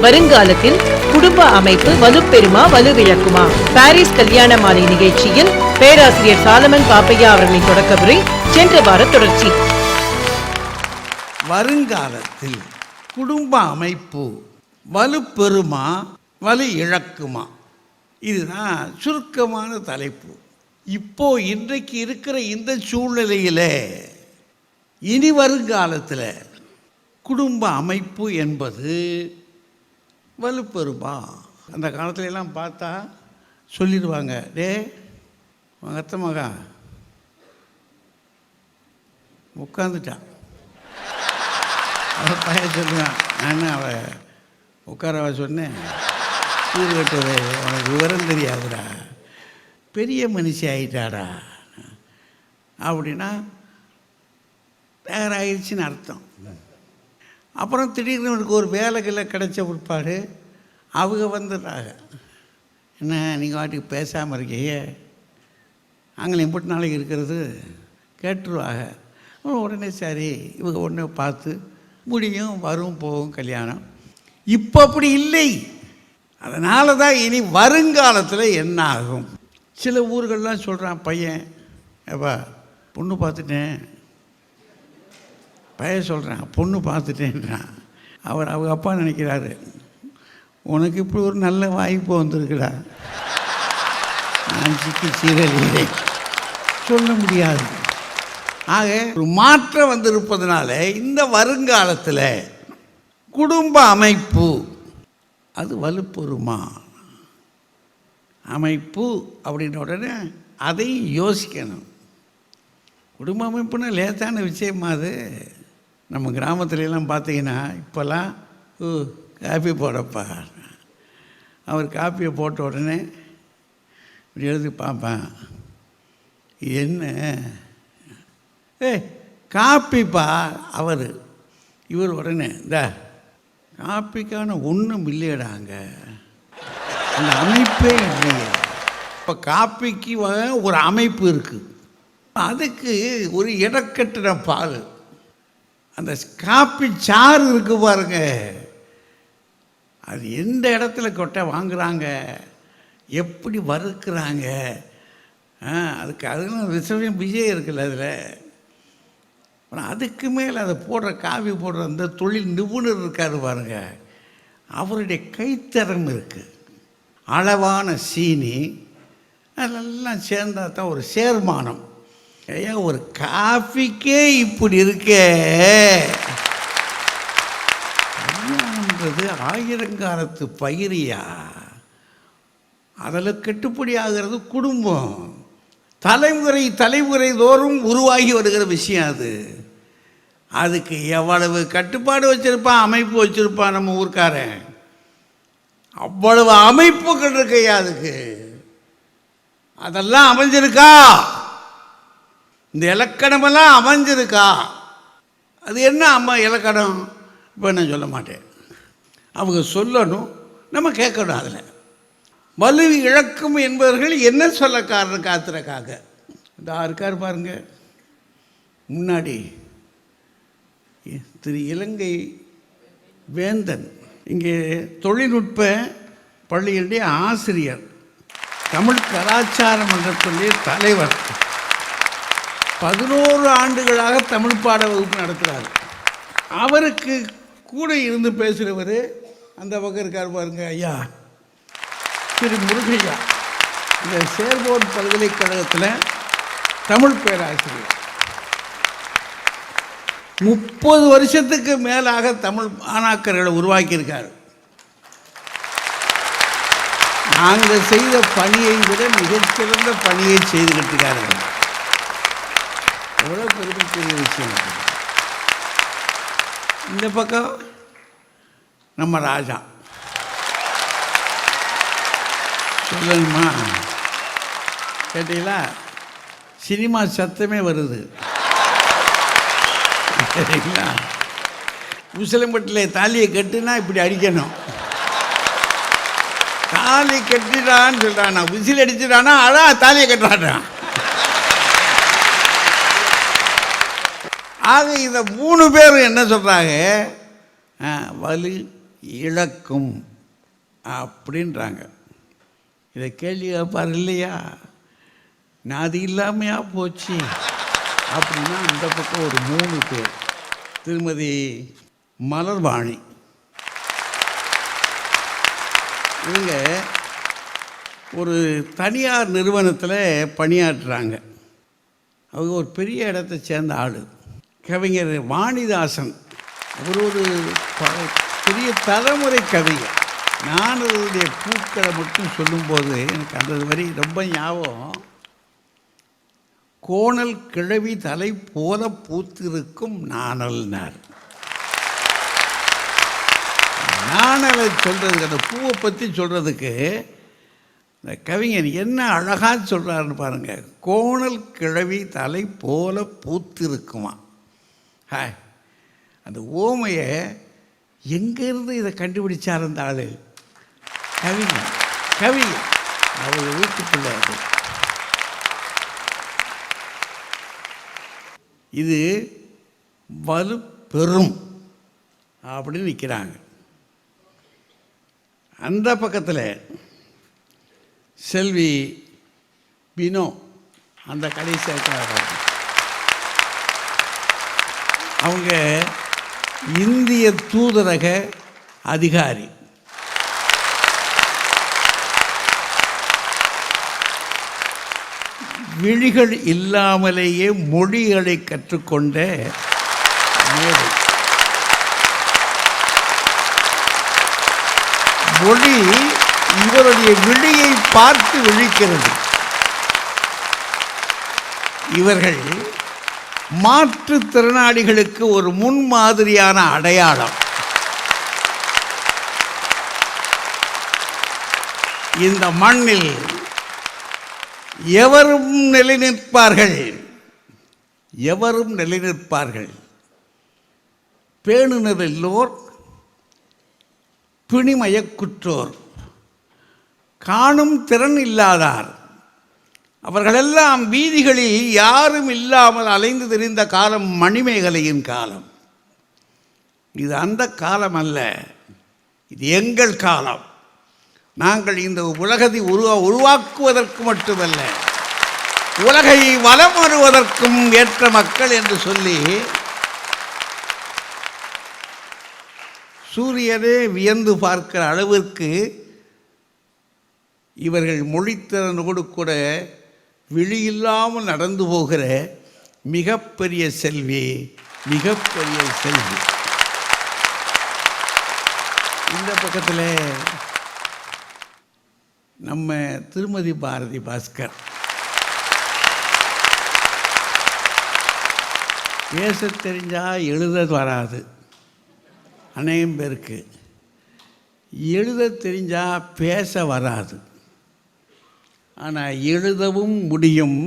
வருங்காலத்தில் குடும்ப அமைப்பு வலுப்பெறுமா வலுவிழக்குமா? பாரிஸ் கல்யாண மாலை நிகழ்ச்சியில் பேராசிரியர் சாலமன் பாப்பையா அவர்களின் தொடக்கவுரை சென்ற வார தொடர்ச்சி. வருங்காலத்தில் குடும்ப அமைப்பு வலுப்பெறுமா வலு இழக்குமா? இதுதான் சுருக்கமான தலைப்பு. இப்போ இன்றைக்கு இருக்கிற இந்த சூழ்நிலையில் இனி வருங்காலத்தில் குடும்ப அமைப்பு என்பது வலுப்பெறுமா? அந்த காலத்துல எல்லாம் பார்த்தா சொல்லிடுவாங்க, டே உங்கள் அத்தை மகா உட்காந்துட்டான். அவன் பையன் சொல்லுவான், நான் அவள் உட்காரவ சொன்னேன், கூறு கட்டுறது உனக்கு விவரம் தெரியாதுடா, பெரிய மனுஷி ஆகிட்டாடா அப்படின்னா தயாராகிடுச்சின்னு அர்த்தம். அப்புறம் திடீர்னு அவனுக்கு ஒரு வேலைகளை கிடைச்ச பிற்பாடு அவங்க வந்துடுறாங்க, என்ன நீங்கள் வாட்டுக்கு பேசாமல் இருக்கீங்க, அங்கே எம்பிட்டு நாளைக்கு இருக்கிறது கேட்டுருவாங்க. உடனே சரி இவங்க உடனே பார்த்து முடியும், வரும் போகும் கல்யாணம். இப்போ அப்படி இல்லை. அதனால தான் இனி வருங்காலத்தில் என்ன ஆகும்? சில ஊர்கள்லாம் சொல்கிறான், பையன் ஏப்பா பொண்ணு பார்த்துட்டேன், பையன் சொல்கிறான் பொண்ணு பார்த்துட்டேன்றான். அவங்க அப்பா நினைக்கிறாரு, உனக்கு இப்படி ஒரு நல்ல வாய்ப்பு வந்திருக்குடா, நான் சிக்கி சீரழியே சொல்ல முடியாது. ஆக ஒரு மாற்றம் வந்திருப்பதனால இந்த வருங்காலத்தில் குடும்ப அமைப்பு அது வலுப்பெறுமா? அமைப்பு அப்படின்ற உடனே அதையும் யோசிக்கணும். குடும்ப அமைப்புன்னா லேசான விஷயமா அது? நம்ம கிராமத்துலலாம் பார்த்தீங்கன்னா இப்போல்லாம் காப்பி போடப்பா, அவர் காப்பியை போட்ட உடனே இப்படி எழுதி பார்ப்பேன், என்ன காப்பிப்பா அவர் இவர் உடனே இந்த காப்பிக்கான ஒன்றும் இல்லையடாங்க, அந்த அமைப்பே இல்லையே. இப்போ காப்பிக்கு ஒரு அமைப்பு இருக்குது, அதுக்கு ஒரு இடக்கட்டின பால், அந்த காப்பி சாறு இருக்கு பாருங்க, அது எந்த இடத்துல கொட்டை வாங்குகிறாங்க, எப்படி வறுக்கிறாங்க, அதுக்கு அதெல்லாம் விஷயம் இருக்குல்ல அதில். அப்புறம் அதுக்கு மேலே அதை போடுற காவி போடுற அந்த தொழில் நிபுணர் இருக்கார் பாருங்க, அவருடைய கைத்தரம் இருக்குது. அளவான சீனி அதெல்லாம் சேர்ந்தா தான் ஒரு சேர்மானம். ஐயா ஒரு காஃபிக்கே இப்படி இருக்கே, கல்யாணம்ன்றது ஆயிரங்காலத்து பயிரியா, அதில் கட்டுப்படி ஆகிறது குடும்பம், தலைமுறை தோறும் உருவாகி வருகிற விஷயம் அது. அதுக்கு எவ்வளவு கட்டுப்பாடு வச்சுருப்பான், அமைப்பு வச்சுருப்பான் நம்ம ஊர்க்காரன், அவ்வளவு அமைப்புகள் இருக்கையா அதுக்கு. அதெல்லாம் அமைஞ்சிருக்கா? இந்த இலக்கணமெல்லாம் அமைஞ்சிருக்கா? அது என்ன அம்மா இலக்கணம்? இப்போ நான் சொல்ல மாட்டேன், அவங்க சொல்லணும், நம்ம கேட்கணும். அதில் வலு இழக்கும் என்பவர்கள் என்ன சொல்ல காரணம் காத்திரக்காக இந்த இருக்கார் பாருங்க. முன்னாடி திரு இலங்கை வேந்தன், இங்கே தொழில்நுட்ப பள்ளியினுடைய ஆசிரியர், தமிழ் கலாச்சார மன்றத்துடைய தலைவர், 11 ஆண்டுகளாக தமிழ் பாட வகுப்பு நடத்துகிறார். அவருக்கு கூட இருந்து பேசுகிறவர் அந்த பக்கம் இருக்கார் பாருங்க, ஐயா திரு முருகையா, இந்த சேர்போர்ட் பல்கலைக்கழகத்தில் தமிழ் பேராசிரியர், 30 வருஷத்துக்கு மேலாக தமிழ் மாணாக்கர்களை உருவாக்கியிருக்கார். நாங்கள் செய்த பணியை விட மிகச்சிறந்த பணியை செய்துக்கிட்டு இருக்கார்கள். எவ்வளோ பெருமைக்குரிய விஷயம். இந்த பக்கம் நம்ம ராஜா, சொல்லணுமா கேட்டீங்களா, சினிமா சத்தமே வருது சரிங்களா. உசிலம்பட்டில் தாலியை கட்டுனா இப்படி அடிக்கணும், தாலி கட்டிடான்னு சொல்கிறான், விசில் அடிச்சிடானா அதான் தாலியை கட்டுறான். ஆக இதை 3 பேரும் என்ன சொல்கிறாங்க, வலு இழக்கும் அப்படின்றாங்க. இதை கேள்வி கேட்பார் இல்லையா, நான் அது இல்லாமையா போச்சு அப்படின்னா அந்த பக்கம் ஒரு 3 பேர். திருமதி மலர்வாணி, இவங்க ஒரு தனியார் நிறுவனத்தில் பணியாற்றுறாங்க. அவங்க ஒரு பெரிய இடத்தை சேர்ந்த ஆள். கவிஞர் வாணிதாசன், அவர் ஒரு பெரிய தலைமுறை கவிஞர். நான் அவருடைய பூக்களை மட்டும் சொல்லும்போது எனக்கு அந்த வரி ரொம்ப ஞாபகம். கோணல் கிழவி தலை போல பூத்திருக்கும் நாணல்னார். நாணலை சொல்கிறதுக்கு, அந்த பூவை பற்றி சொல்கிறதுக்கு இந்த கவிஞர் என்ன அழகாக சொல்கிறாருன்னு பாருங்கள். கோணல் கிழவி தலை போல பூத்திருக்குமா. அந்த ஓமையை எங்கேருந்து இதை கண்டுபிடிச்சார் அந்த ஆள்? கவி அவர் வீட்டுக்குள்ள. இது வலு பெறும் அப்படின்னு நிற்கிறாங்க. அந்த பக்கத்தில் செல்வி பினோ, அந்த கடைசியாக அவங்க இந்திய தூதரக அதிகாரி. விழிகள் இல்லாமலேயே மொழிகளை கற்றுக்கொண்ட மேதை. மொழி இவருடைய விழியை பார்த்து விழிக்கிறது. இவர்கள் மாற்றுத்திறனாளிகளுக்கு ஒரு முன்மாதிரியான அடையாளம். இந்த மண்ணில் எவரும் நிலைநிற்பார்கள், எவரும் நிலைநிற்பார்கள். பேணுனதெல்லோர் பிணிமயக்குற்றோர், காணும் திறன் இல்லாதார், அவர்களெல்லாம் வீதிகளில் யாரும் இல்லாமல் அலைந்து திரிந்த காலம் மணிமேகலையின் காலம். இது அந்த காலம் அல்ல, இது எங்கள் காலம். நாங்கள் இந்த உலகத்தை உருவாக்குவதற்கு மட்டுமல்ல, உலகை வலம் வருவதற்கும் ஏற்ற மக்கள் என்று சொல்லி சூரியனே வியந்து பார்க்கிற அளவிற்கு இவர்கள் மொழித்திறனோடு கூட விழியில்லாமல் நடந்து போகிற மிகப்பெரிய செல்வி, மிகப்பெரிய செல்வி. இந்த பக்கத்தில் நம்ம திருமதி பாரதி பாஸ்கர். பேச தெரிஞ்சால் எழுத வராது அநேகம் பேருக்கு, எழுத தெரிஞ்சால் பேச வராது. ஆனால் எழுதவும் முடியும்,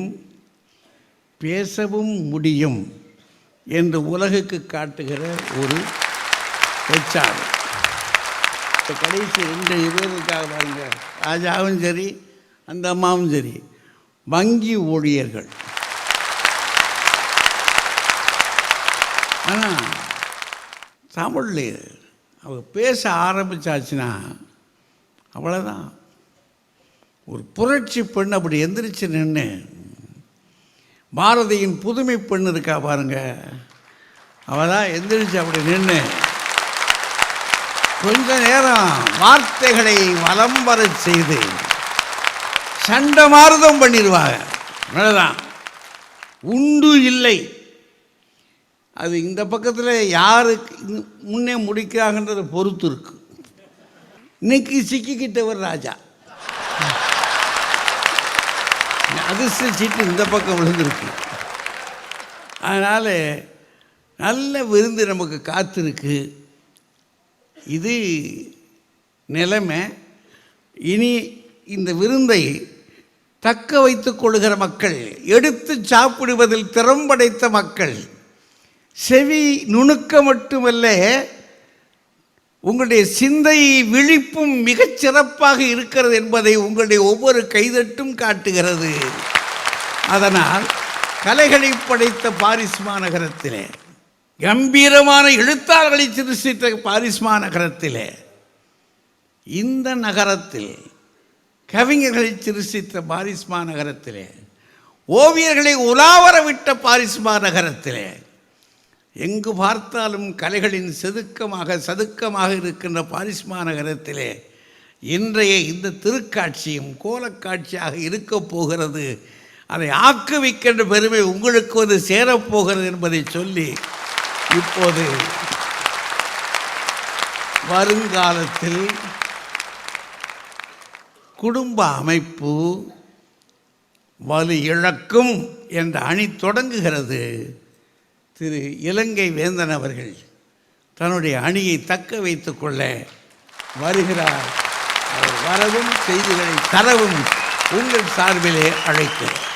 பேசவும் முடியும் என்று உலகுக்கு காட்டுகிற ஒரு பேச்சாளர். கடைசி 2 இருவருக்காக பாருங்க, ராஜாவும் சரி அந்த அம்மாவும் சரி வங்கி ஊழியர்கள். ஆனால் தமிழில் அவங்க பேச ஆரம்பித்தாச்சுன்னா அவ்வளோதான். ஒரு புரட்சி பெண் அப்படி எந்திரிச்சு நின்று, பாரதியின் புதுமை பெண் இருக்கா பாருங்க, அவள் தான் எந்திரிச்சு அப்படி நின்று கொஞ்ச நேரம் வார்த்தைகளை வலம் வர செய்து சண்டமாரதம் பண்ணிடுவாங்க. அவ்வளோதான், உண்டு இல்லை. அது இந்த பக்கத்தில் யாருக்கு முன்னே முடிக்கிறாங்கன்றதை பொறுத்து இருக்கு. இன்னைக்கு சிக்கிக்கிட்டவர் ராஜா, அதிர்ஷ்ட சீட்டு இந்த பக்கம் விழுந்திருக்கு. அதனால் நல்ல விருந்து நமக்கு காத்திருக்கு. இது நிலைமை. இனி இந்த விருந்தை தக்க வைத்துக் கொள்கிற மக்கள், எடுத்து சாப்பிடுவதில் திறம்படைத்த மக்கள், செவி நுணுக்க மட்டுமல்ல உங்களுடைய சிந்தை விழிப்பும் மிகச் சிறப்பாக இருக்கிறது என்பதை உங்களுடைய ஒவ்வொரு கைதட்டும் காட்டுகிறது. அதனால் கலைகளை படைத்த பாரிஸ் மாநகரத்திலே கம்பீரமான எழுத்தாளர்களை சிருஷ்டித்த பாரிஸ் மாநகரத்திலே, இந்த நகரத்தில் கவிஞர்களை சிருஷ்டித்த பாரிஸ் மாநகரத்திலே, ஓவியர்களை உலாவர விட்ட பாரிஸ் மாநகரத்திலே, எங்கு பார்த்தாலும் கலைகளின் சதுக்கமாக இருக்கின்ற பாரிஸ் மாநகரத்திலே இன்றைய இந்த திருக்காட்சியும் கோலக்காட்சியாக இருக்கப் போகிறது. அதை ஆக்குவிக்கின்ற பெருமை உங்களுக்கு வந்து சேரப்போகிறது என்பதை சொல்லி, இப்போது வருங்காலத்தில் குடும்ப அமைப்பு வலு இழக்கும் என்ற அணி தொடங்குகிறது. திரு இலங்கை வேந்தன் அவர்கள் தன்னுடைய அணியை தக்க வைத்து கொள்ள வருகிறார். அவர் வரவும் செய்திகளை தரவும் உங்கள் சார்பிலே அழைக்கிறேன்.